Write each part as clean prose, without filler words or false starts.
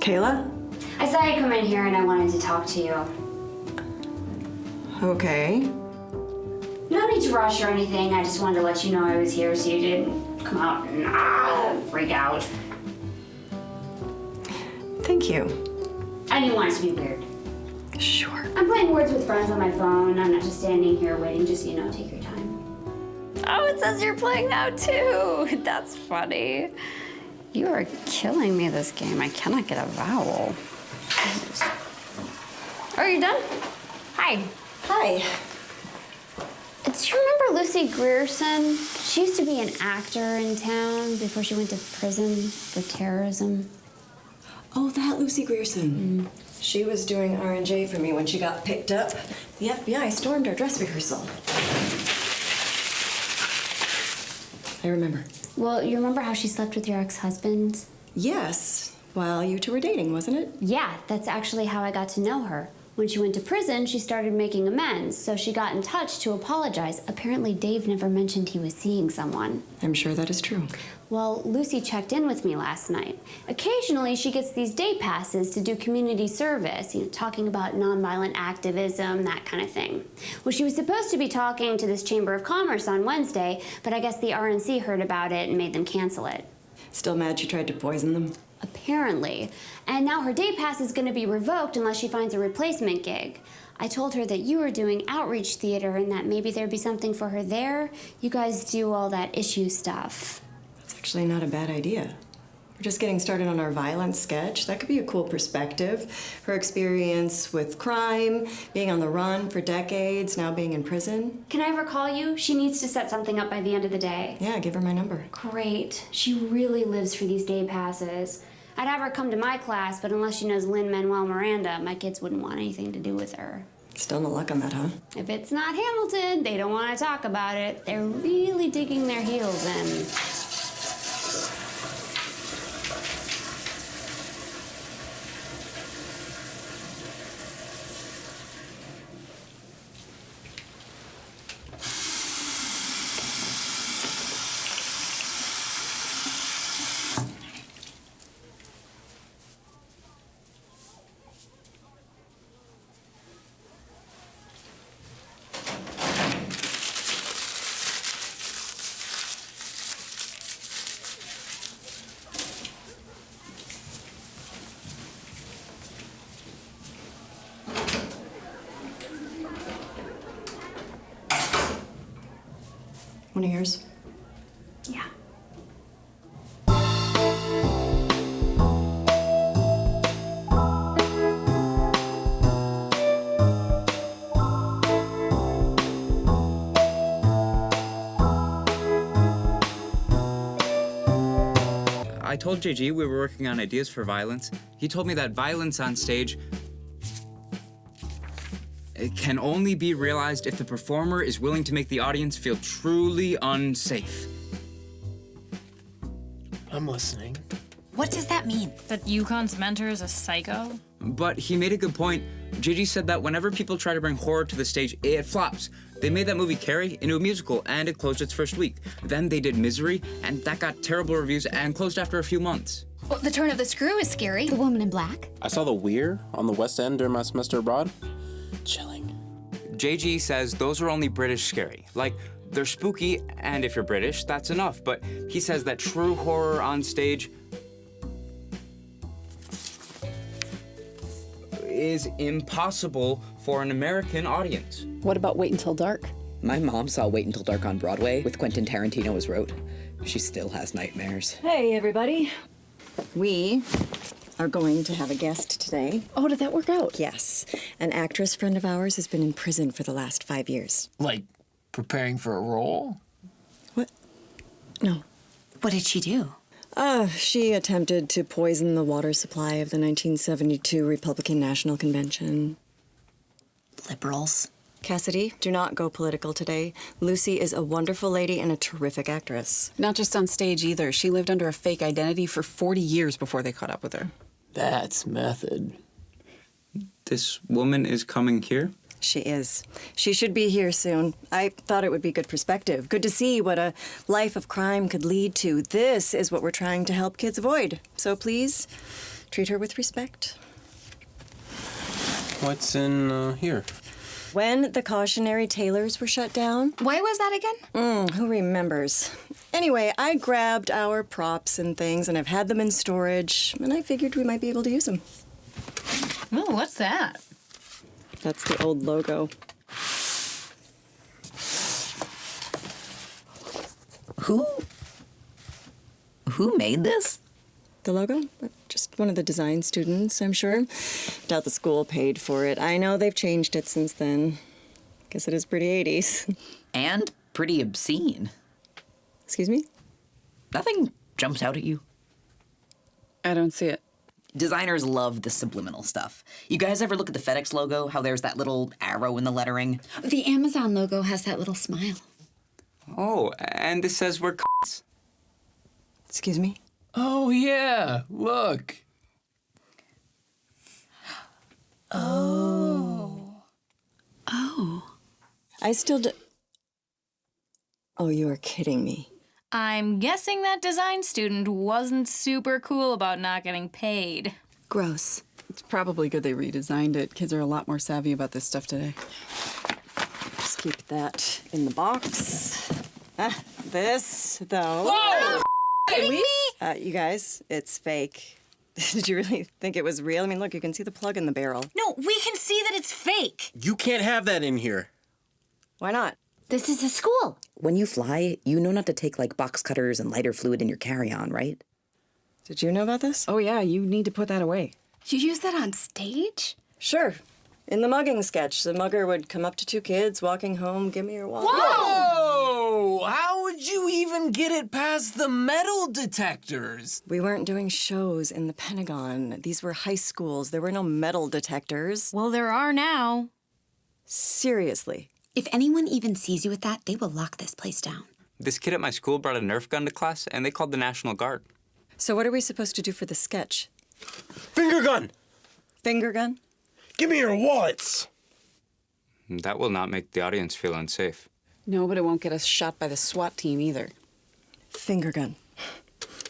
Kayla? I saw you come in here and I wanted to talk to you. Okay. No need to rush or anything. I just wanted to let you know I was here so you didn't come out and freak out. Thank you. I didn't want it to be weird. Sure. I'm playing Words with Friends on my phone. I'm not just standing here waiting, just, take your time. Oh, it says you're playing now too. That's funny. You are killing me this game. I cannot get a vowel. Are you done? Hi. Hi. Do you remember Lucy Grierson? She used to be an actor in town before she went to prison for terrorism. Oh, that Lucy Grierson. She was doing R&J for me when she got picked up. The FBI stormed our dress rehearsal. I remember. Well, you remember how she slept with your ex-husband? Yes, while you two were dating, wasn't it? Yeah, that's actually how I got to know her. When she went to prison, she started making amends, so she got in touch to apologize. Apparently, Dave never mentioned he was seeing someone. I'm sure that is true. Well, Lucy checked in with me last night. Occasionally, she gets these day passes to do community service, talking about nonviolent activism, that kind of thing. Well, she was supposed to be talking to this Chamber of Commerce on Wednesday, but I guess the RNC heard about it and made them cancel it. Still mad she tried to poison them? Apparently. And now her day pass is going to be revoked unless she finds a replacement gig. I told her that you were doing outreach theater and that maybe there'd be something for her there. You guys do all that issue stuff. That's actually not a bad idea. We're just getting started on our violence sketch. That could be a cool perspective. Her experience with crime, being on the run for decades, now being in prison. Can I ever call you? She needs to set something up by the end of the day. Yeah, give her my number. Great. She really lives for these day passes. I'd have her come to my class, but unless she knows Lin-Manuel Miranda, my kids wouldn't want anything to do with her. Still no luck on that, huh? If it's not Hamilton, they don't want to talk about it. They're really digging their heels in. One of yours? Yeah. I told JG we were working on ideas for violence. He told me that violence on stage it can only be realized if the performer is willing to make the audience feel truly unsafe. I'm listening. What does that mean? That Yukon's mentor is a psycho? But he made a good point. JG said that whenever people try to bring horror to the stage, it flops. They made that movie Carrie into a musical, and it closed its first week. Then they did Misery, and that got terrible reviews and closed after a few months. Well, The Turn of the Screw is scary. The Woman in Black? I saw The Weir on the West End during my semester abroad. Chilling. JG says those are only British scary. Like, they're spooky, and if you're British, that's enough. But he says that true horror on stage is impossible for an American audience. What about Wait Until Dark? My mom saw Wait Until Dark on Broadway with Quentin Tarantino as Rote. She still has nightmares. Hey, everybody. We are going to have a guest today. Oh, did that work out? Yes. An actress friend of ours has been in prison for the last 5 years. Like, preparing for a role? What? No. What did she do? She attempted to poison the water supply of the 1972 Republican National Convention. Liberals. Cassidy, do not go political today. Lucy is a wonderful lady and a terrific actress. Not just on stage either. She lived under a fake identity for 40 years before they caught up with her. That's method. This woman is coming here? She is. She should be here soon. I thought it would be good perspective. Good to see what a life of crime could lead to. This is what we're trying to help kids avoid. So please, treat her with respect. What's in here? When the cautionary tailors were shut down, Why was that again? who remembers? Anyway, I grabbed our props and things, and I've had them in storage, and I figured we might be able to use them. Oh, what's that? That's the old logo. Who made this? The logo? Just one of the design students, I'm sure. Doubt the school paid for it. I know they've changed it since then. Guess it is pretty 80s. And pretty obscene. Excuse me? Nothing jumps out at you. I don't see it. Designers love the subliminal stuff. You guys ever look at the FedEx logo, how there's that little arrow in the lettering? The Amazon logo has that little smile. Oh, and this says we're c***s. Excuse me? Oh, yeah. Look. I still do. Oh, you are kidding me. I'm guessing that design student wasn't super cool about not getting paid. Gross. It's probably good they redesigned it. Kids are a lot more savvy about this stuff today. Just keep that in the box. This, though. Whoa! Kidding me? You guys, it's fake. Did you really think it was real? I mean, look, you can see the plug in the barrel. No, we can see that it's fake. You can't have that in here. Why not? This is a school. When you fly, you know not to take like box cutters and lighter fluid in your carry-on, right? Did you know about this? Oh, yeah, you need to put that away. You use that on stage? Sure. In the mugging sketch, the mugger would come up to two kids walking home, give me your wallet. Whoa! How would you even get it past the metal detectors? We weren't doing shows in the Pentagon. These were high schools. There were no metal detectors. Well, there are now. Seriously. If anyone even sees you with that, they will lock this place down. This kid at my school brought a Nerf gun to class, and they called the National Guard. So what are we supposed to do for the sketch? Finger gun! Finger gun? Give me your wallets! That will not make the audience feel unsafe. No, but it won't get us shot by the SWAT team either. Finger gun.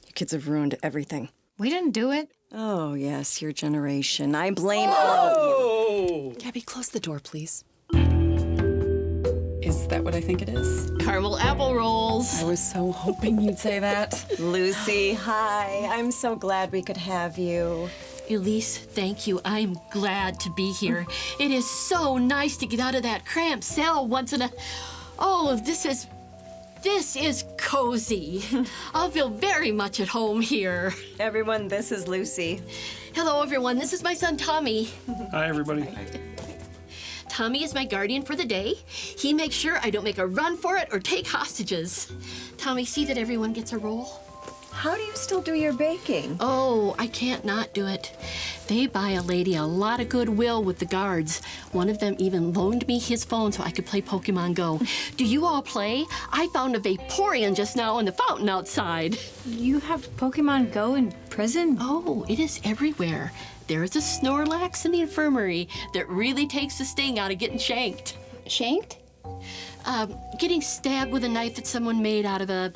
You kids have ruined everything. We didn't do it. Oh, yes, your generation. I blame all of you. Gabby, close the door, please. Is that what I think it is? Caramel apple rolls. I was so hoping you'd say that. Lucy, hi. I'm so glad we could have you. Elise, thank you. I'm glad to be here. It is so nice to get out of that cramped cell once in a... Oh, this is cozy. I'll feel very much at home here. Everyone, this is Lucy. Hello, everyone. This is my son, Tommy. Hi, everybody. Tommy is my guardian for the day. He makes sure I don't make a run for it or take hostages. Tommy, see that everyone gets a role? How do you still do your baking? Oh, I can't not do it. They buy a lady a lot of goodwill with the guards. One of them even loaned me his phone so I could play Pokemon Go. Do you all play? I found a Vaporeon just now in the fountain outside. You have Pokemon Go in prison? Oh, it is everywhere. There's a Snorlax in the infirmary that really takes the sting out of getting shanked. Shanked? Getting stabbed with a knife that someone made out of a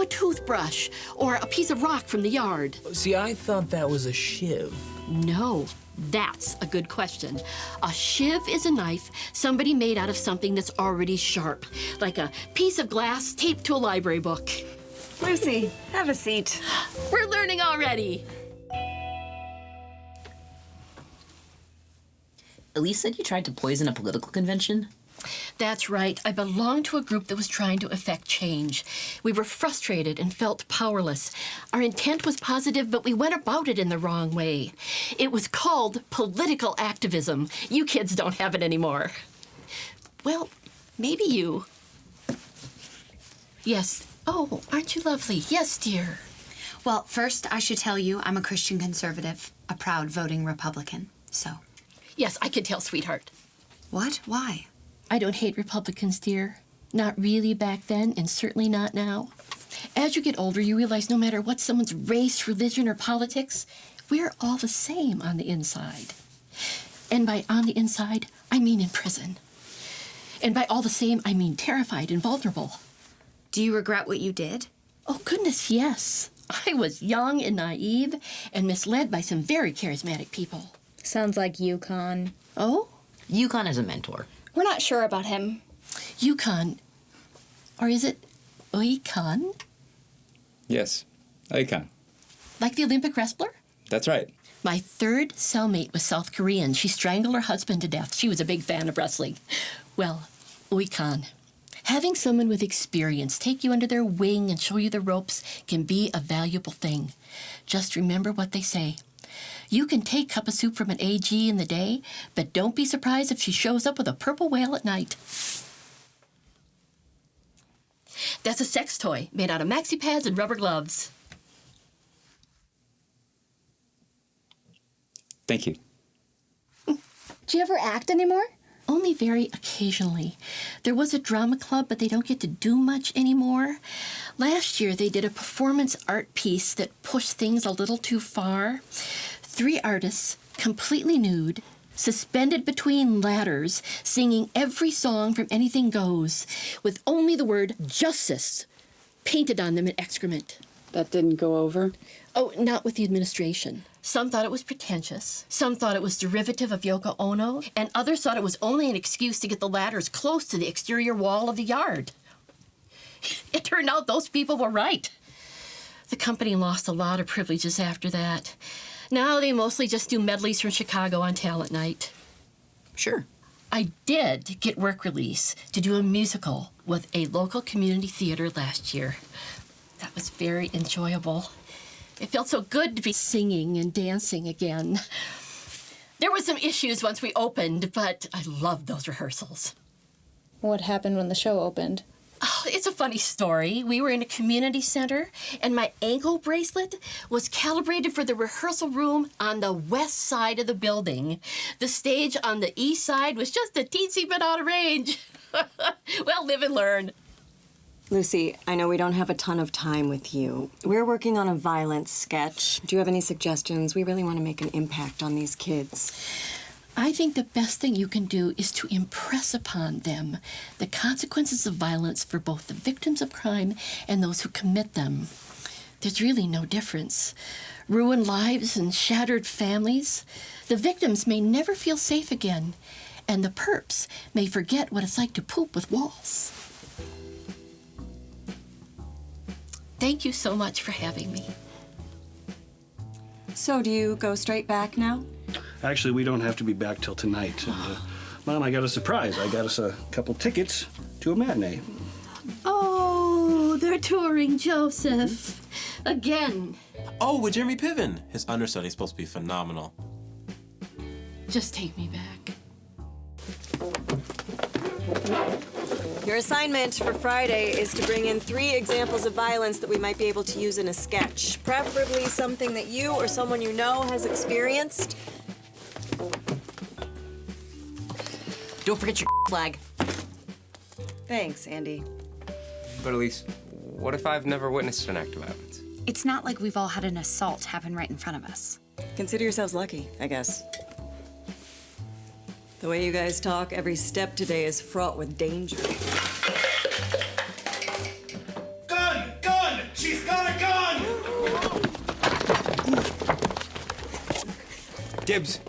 toothbrush or a piece of rock from the yard. See, I thought that was a shiv. No, that's a good question. A shiv is a knife somebody made out of something that's already sharp, like a piece of glass taped to a library book. Lucy, have a seat. We're learning already. Elise said you tried to poison a political convention? That's right. I belonged to a group that was trying to effect change. We were frustrated and felt powerless. Our intent was positive, but we went about it in the wrong way. It was called political activism. You kids don't have it anymore. Well, maybe you. Yes. Oh, aren't you lovely? Yes, dear. Well, first, I should tell you I'm a Christian conservative, a proud voting Republican, so. Yes, I can tell, sweetheart. What? Why? I don't hate Republicans, dear. Not really back then, and certainly not now. As you get older, you realize no matter what someone's race, religion, or politics, we're all the same on the inside. And by on the inside, I mean in prison. And by all the same, I mean terrified and vulnerable. Do you regret what you did? Oh, goodness, yes. I was young and naive and misled by some very charismatic people. Sounds like Yukon. Oh? Yukon is a mentor. We're not sure about him. Yukon. Or is it Oikon? Yes, Icon. Like the Olympic wrestler? That's right. My third cellmate was South Korean. She strangled her husband to death. She was a big fan of wrestling. Well, Oikon. Having someone with experience take you under their wing and show you the ropes can be a valuable thing. Just remember what they say. You can take cup of soup from an AG in the day, but don't be surprised if she shows up with a purple whale at night. That's a sex toy made out of maxi pads and rubber gloves. Thank you. Do you ever act anymore? Only very occasionally. There was a drama club, but they don't get to do much anymore. Last year, they did a performance art piece that pushed things a little too far. 3 artists, completely nude, suspended between ladders, singing every song from Anything Goes, with only the word justice painted on them in excrement. That didn't go over? Oh, not with the administration. Some thought it was pretentious. Some thought it was derivative of Yoko Ono. And others thought it was only an excuse to get the ladders close to the exterior wall of the yard. It turned out those people were right. The company lost a lot of privileges after that. Now they mostly just do medleys from Chicago on talent night. Sure. I did get work release to do a musical with a local community theater last year. That was very enjoyable. It felt so good to be singing and dancing again. There were some issues once we opened, but I loved those rehearsals. What happened when the show opened? Oh, it's a funny story. We were in a community center, and my ankle bracelet was calibrated for the rehearsal room on the west side of the building. The stage on the east side was just a teensy bit out of range. Well, live and learn. Lucy, I know we don't have a ton of time with you. We're working on a violence sketch. Do you have any suggestions? We really want to make an impact on these kids. I think the best thing you can do is to impress upon them the consequences of violence for both the victims of crime and those who commit them. There's really no difference. Ruined lives and shattered families. The victims may never feel safe again, and the perps may forget what it's like to poop with walls. Thank you so much for having me. So, do you go straight back now? Actually, we don't have to be back till tonight. And, Mom, I got a surprise. I got us a couple tickets to a matinee. Oh, they're touring Joseph. Again. Oh, with Jeremy Piven. His understudy's supposed to be phenomenal. Just take me back. Your assignment for Friday is to bring in 3 examples of violence that we might be able to use in a sketch. Preferably something that you or someone you know has experienced. Don't forget your flag. Thanks, Andy. But Elise, what if I've never witnessed an act of violence? It's not like we've all had an assault happen right in front of us. Consider yourselves lucky, I guess. The way you guys talk, every step today is fraught with danger. Gun! Gun! She's got a gun! Dibs,